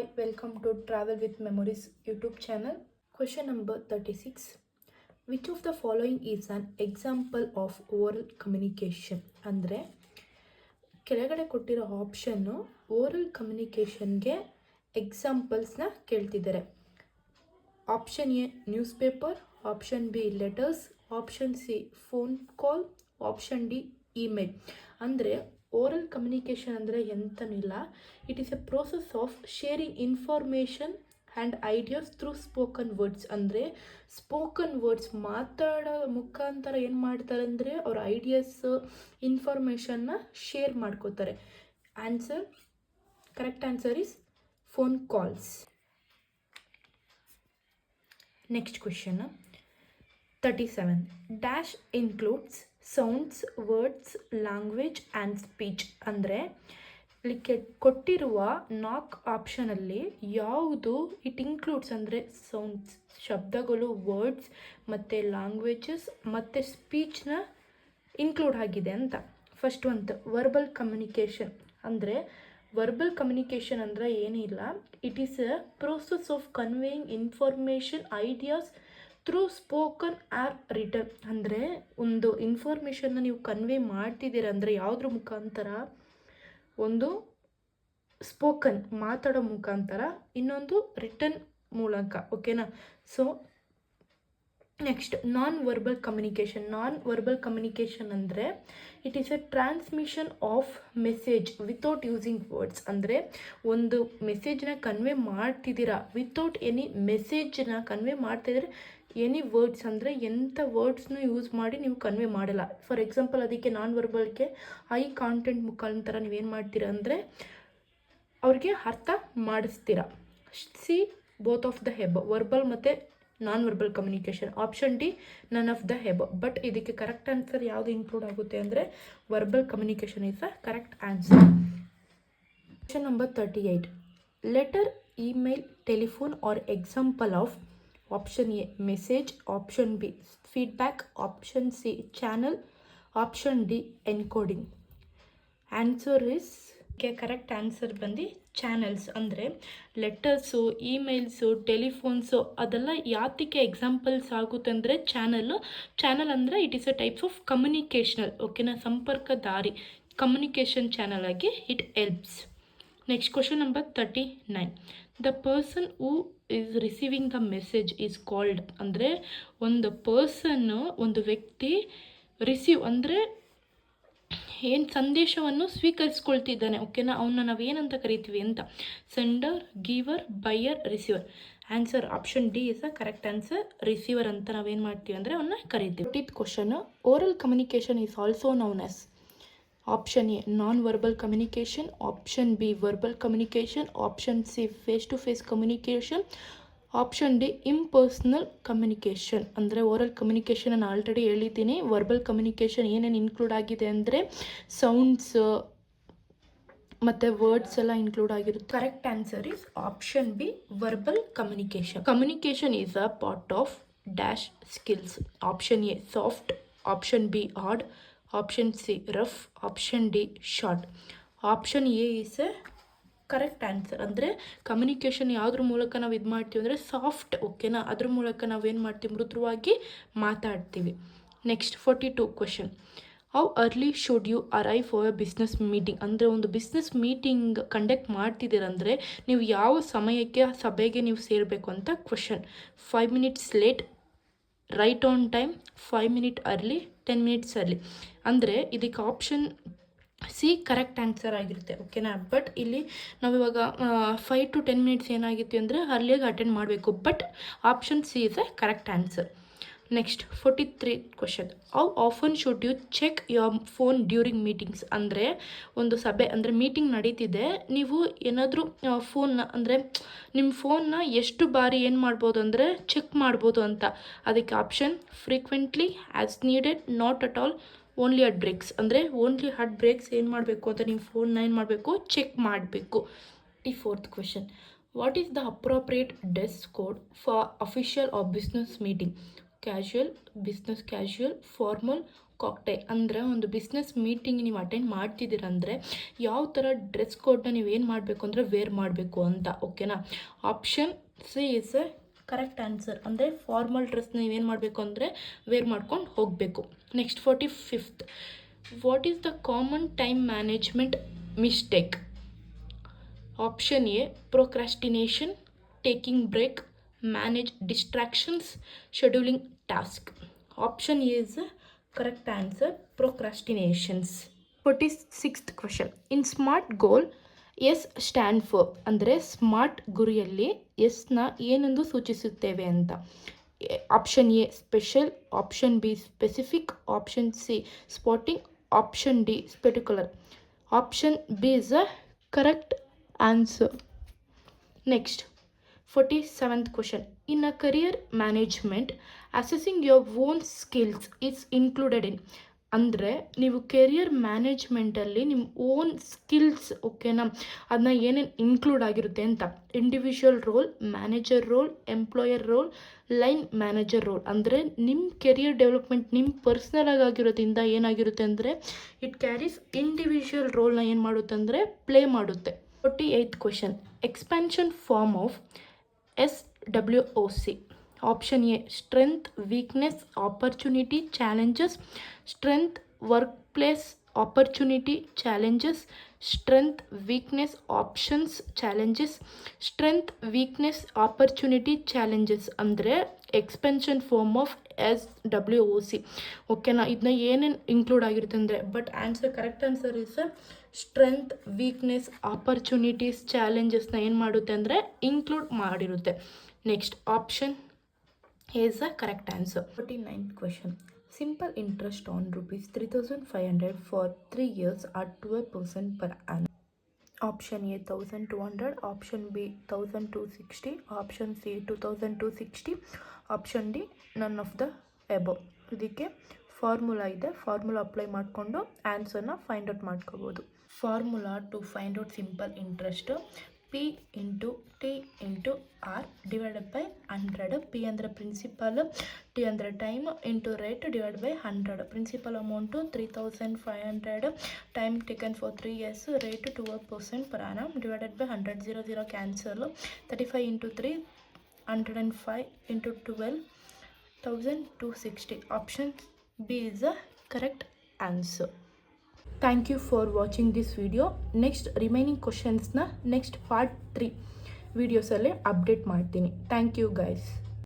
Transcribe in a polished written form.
Welcome to Travel with Memories YouTube channel. Question number 36. Which of the following is an example of oral communication? ಅಂದರೆ ಕೆಳಗಡೆ ಕೊಟ್ಟಿರೋ option oral ಕಮ್ಯುನಿಕೇಷನ್ಗೆ ಎಕ್ಸಾಂಪಲ್ಸ್ನ ಕೇಳ್ತಿದ್ದಾರೆ. Option A newspaper, option B letters, option C phone call, option D email. ಅಂದರೆ oral communication ಅಂದರೆ ಎಂತನಿಲ್ಲ, it is a process of sharing information and ideas through spoken words. ಅಂದರೆ ಸ್ಪೋಕನ್ ವರ್ಡ್ಸ್ ಮಾತಾಡೋ ಮುಖಾಂತರ ಏನು ಮಾಡ್ತಾರೆ ಅಂದರೆ ಅವ್ರ ಐಡಿಯಾಸ್ ಇನ್ಫಾರ್ಮೇಷನ್ನ ಶೇರ್ ಮಾಡ್ಕೋತಾರೆ. Answer, correct answer is phone calls. Next question 37. Dash includes sounds, words, language and speech. ಅಂದರೆ ಇಲ್ಲಿ ಕೊಟ್ಟಿರುವ ನಾಲ್ಕು ಆಪ್ಷನಲ್ಲಿ ಯಾವುದು ಇಟ್ ಇನ್ಕ್ಲೂಡ್ಸ್ ಅಂದರೆ ಸೌಂಡ್ಸ್, ಶಬ್ದಗಳು, ವರ್ಡ್ಸ್ ಮತ್ತು ಲ್ಯಾಂಗ್ವೇಜಸ್ ಮತ್ತು ಸ್ಪೀಚ್ನ ಇನ್ಕ್ಲೂಡ್ ಆಗಿದೆ ಅಂತ. ಫಸ್ಟ್ ಒಂದು ವರ್ಬಲ್ ಕಮ್ಯುನಿಕೇಷನ್. ಅಂದರೆ ವರ್ಬಲ್ ಕಮ್ಯುನಿಕೇಷನ್ ಅಂದರೆ ಏನಿಲ್ಲ, it is a process of conveying information ideas through spoken or written. ಅಂದರೆ ಒಂದು ಇನ್ಫಾರ್ಮೇಷನ್ನ ನೀವು ಕನ್ವೇ ಮಾಡ್ತಿದ್ದೀರ ಅಂದರೆ ಯಾವುದ್ರ ಮುಖಾಂತರ, ಒಂದು ಸ್ಪೋಕನ್ ಮಾತಾಡೋ ಮುಖಾಂತರ, ಇನ್ನೊಂದು ರಿಟರ್ನ್ ಮೂಲಕ. ಓಕೆನಾ? So next non verbal communication. Non verbal communication ಅಂದರೆ it is a transmission of message without using words. ಅಂದರೆ ಒಂದು ಮೆಸೇಜ್ನ ಕನ್ವೆ ಮಾಡ್ತಿದ್ದೀರಾ ವಿತೌಟ್ ಎನಿ ಮೆಸೇಜ್ನ ಕನ್ವೆ ಮಾಡ್ತಿದ್ರೆ ಎನಿ ವರ್ಡ್ಸ್ ಅಂದರೆ ಎಂಥ ವರ್ಡ್ಸ್ನು ಯೂಸ್ ಮಾಡಿ ನೀವು ಕನ್ವೆ ಮಾಡಲ್ಲ. ಫಾರ್ ಎಕ್ಸಾಂಪಲ್ ಅದಕ್ಕೆ ನಾನ್ ವರ್ಬಲ್ಗೆ ಐ ಕಾಂಟೆಂಟ್ ಮುಖಾಂತರ ನೀವೇನು ಮಾಡ್ತೀರಾ ಅಂದರೆ ಅವ್ರಿಗೆ ಅರ್ಥ ಮಾಡಿಸ್ತೀರಾ. C both of the above, verbal ಮತ್ತು non verbal communication. Option D none of the above. But ಇದಕ್ಕೆ ಕರೆಕ್ಟ್ ಆನ್ಸರ್ ಯಾವುದು ಇನ್ಕ್ಲೂಡ್ ಆಗುತ್ತೆ ಅಂದರೆ verbal communication is the correct answer. Question number 38. Letter, email, telephone are example of option A message, option B feedback, option C channel, option D encoding. Answer is correct answer ಬಂದು channels. ಅಂದರೆ letters, emails, telephones ಅದೆಲ್ಲ ಯಾತಕ್ಕೆ examples ಆಗುತ್ತೆ ಅಂದರೆ channel ಅಂದರೆ it is a types of communicational. ಓಕೆನಾ? ಸಂಪರ್ಕ ದಾರಿ, ಕಮ್ಯುನಿಕೇಷನ್ ಚಾನಲ್ ಆಗಿ it helps. Next question number 39. The person who is receiving the message is called. ಅಂದರೆ ಒಂದು ಪರ್ಸನ್ನು, ಒಂದು ವ್ಯಕ್ತಿ ರಿಸೀವ್ ಅಂದರೆ ಏನು ಸಂದೇಶವನ್ನು ಸ್ವೀಕರಿಸ್ಕೊಳ್ತಿದ್ದಾನೆ. ಓಕೆನಾ? ಅವನ್ನ ನಾವೇನಂತ ಕರಿತೀವಿ ಅಂತ. Sender, giver, buyer, receiver. Answer option D is a correct answer. Receiver ಅಂತ ನಾವೇನು ಮಾಡ್ತೀವಿ ಅಂದರೆ ಅವನ್ನ ಕರಿತೀವಿ. 40th question. Oral communication is also known as. Option A non verbal communication, option B verbal communication, option C face to face communication, option D impersonal communication. ಅಂದರೆ oral communication ನಾನು already ಹೇಳಿದ್ದೀನಿ. Verbal communication ಏನೇನು include ಆಗಿದೆ ಅಂದರೆ sounds ಮತ್ತು words ಎಲ್ಲ include ಆಗಿರುತ್ತೆ. Correct answer is option B verbal communication. Communication is a part of dash skills. Option A soft, option B hard, option C rough, option D short. Option A is A correct answer. ಅಂದರೆ communication ಯಾವುದ್ರ ಮೂಲಕ ನಾವು ಇದು ಮಾಡ್ತೀವಿ ಅಂದರೆ soft. ಓಕೆನಾ? ಅದ್ರ ಮೂಲಕ ನಾವೇನು ಮಾಡ್ತೀವಿ, ಮೃದುವಾಗಿ ಮಾತಾಡ್ತೀವಿ. Next 42 question. How early should you arrive for a business meeting. ಅಂದರೆ ಒಂದು ಬಿಸ್ನೆಸ್ ಮೀಟಿಂಗ್ ಕಂಡಕ್ಟ್ ಮಾಡ್ತಿದ್ದೀರಂದರೆ ನೀವು ಯಾವ ಸಮಯಕ್ಕೆ ಆ ಸಭೆಗೆ ನೀವು ಸೇರಬೇಕು ಅಂತ question. 5 minutes late, right on time, 5 minutes early, 10 minutes early. ಅಂದರೆ ಇದಕ್ಕೆ ಆಪ್ಷನ್ ಸಿ ಕರೆಕ್ಟ್ ಆನ್ಸರ್ ಆಗಿರುತ್ತೆ. ಓಕೆನಾ? ಬಟ್ ಇಲ್ಲಿ ನಾವಿವಾಗ 5 to 10 minutes ಏನಾಗಿತ್ತು ಅಂದರೆ ಅರ್ಲಿಯಾಗಿ ಅಟೆಂಡ್ ಮಾಡಬೇಕು. But option C is a correct answer. Next 43 question. How often should you check your phone during meetings. ಅಂದರೆ ಒಂದು ಸಭೆ ಅಂದರೆ ಮೀಟಿಂಗ್ ನಡೀತಿದೆ, ನೀವು ಏನಾದರೂ ಫೋನ್ನ ಅಂದರೆ ನಿಮ್ಮ ಫೋನ್ನ ಎಷ್ಟು ಬಾರಿ ಏನು ಮಾಡ್ಬೋದು ಅಂದರೆ ಚೆಕ್ ಮಾಡ್ಬೋದು ಅಂತ. ಅದಕ್ಕೆ option frequently, as needed, not at all, only at breaks. ಅಂದರೆ ಓನ್ಲಿ ಅಟ್ ಬ್ರೇಕ್ಸ್ ಏನು ಮಾಡಬೇಕು ಅಂತ ನೀವು ಫೋನ್ನ ಏನು ಮಾಡಬೇಕು, ಚೆಕ್ ಮಾಡಬೇಕು. 44th question. What is the appropriate dress code for official or business meeting? Casual, business casual, formal, cocktail ಅಂದರೆ ಒಂದು ಬಿಸ್ನೆಸ್ ಮೀಟಿಂಗ್ ನೀವು ಅಟೆಂಡ್ ಮಾಡ್ತಿದ್ದೀರಂದರೆ ಯಾವ ಥರ ಡ್ರೆಸ್ ಕೋಡ್ನ ನೀವೇನು ಮಾಡಬೇಕು ಅಂದರೆ ವೇರ್ ಮಾಡಬೇಕು ಅಂತ. ಓಕೆನಾ. Option C is a correct answer. ಅಂದರೆ ಫಾರ್ಮಲ್ ಡ್ರೆಸ್ನ ನೀವೇನು ಮಾಡಬೇಕು ಅಂದರೆ ವೇರ್ ಮಾಡ್ಕೊಂಡು ಹೋಗಬೇಕು. Next 45th, what is the common time management mistake? Option A procrastination, taking break, manage distractions, scheduling task. Option A is correct answer, procrastinations. 46th question, in smart goal S stand for ಅಂದರೆ smart ಗುರಿಯಲ್ಲಿ ಎಸ್ನ ಏನೆಂದು ಸೂಚಿಸುತ್ತೇವೆ ಅಂತ. Option A special, option B specific, option C spotting, option D ಸ್ಪೆಟಿಕ್ಯುಲರ್. Option B is a correct answer. Next 47th question, in a career management accessing your own skills is included in ಅಂದರೆ ನೀವು career ಮ್ಯಾನೇಜ್ಮೆಂಟಲ್ಲಿ ನಿಮ್ಮ own skills ಓಕೆನಾ ಅದನ್ನ ಏನೇನು include ಆಗಿರುತ್ತೆ ಅಂತ. Individual role, manager role, employer role, line manager role. ಅಂದರೆ ನಿಮ್ಮ ಕೆರಿಯರ್ ಡೆವಲಪ್ಮೆಂಟ್ ನಿಮ್ಮ ಪರ್ಸ್ನಲ್ ಆಗಿರೋದ್ರಿಂದ ಏನಾಗಿರುತ್ತೆ ಅಂದರೆ ಇಟ್ ಕ್ಯಾರೀಸ್ ಇಂಡಿವಿಜುವಲ್ ರೋಲ್ನ ಏನು ಮಾಡುತ್ತೆ ಅಂದರೆ ಪ್ಲೇ ಮಾಡುತ್ತೆ. 48th question, expansion form of SWOC. Option A strength, weakness, opportunity, challenges, strength, work place, opportunity, challenges, strength, weakness, options, challenges, strength, weakness, opportunity, challenges. ಅಂದರೆ expansion form of SWOC. ಓಕೆನಾ. ಇದನ್ನ ಏನೇನು include ಆಗಿರುತ್ತೆ ಅಂದರೆ but answer correct answer is strength, weakness, opportunities, ಚಾಲೆಂಜಸ್ನ ಏನು ಮಾಡುತ್ತೆ ಅಂದರೆ ಇನ್ಕ್ಲೂಡ್ ಮಾಡಿರುತ್ತೆ. Next option is the correct answer. 49th question, simple interest on rupees 3,500 for 3 years at 12% per annum. Option A 1,200, option B 1,260, option C 2,260, option D none of the above. ಇದಕ್ಕೆ formula ಇದೆ, formula apply ಮಾಡಿಕೊಂಡು ಆನ್ಸರ್ನ find out ಮಾಡ್ಕೋಬೋದು. Formula to find out simple interest P into T into R divided by 100. P ಅಂದರೆ principal, T ಅಂದರೆ time, into rate divide by 100. Principal amount 3,500, time taken for 3 years, ರೇಟ್ 12% per annum divided by 100. 0 0 cancel. 35 into 3 105 into 12 1,260. Option B is the correct answer. Thank you for watching this video. Next remaining questions na next part 3 videos alle update ಮಾಡ್ತೀನಿ. Thank you guys.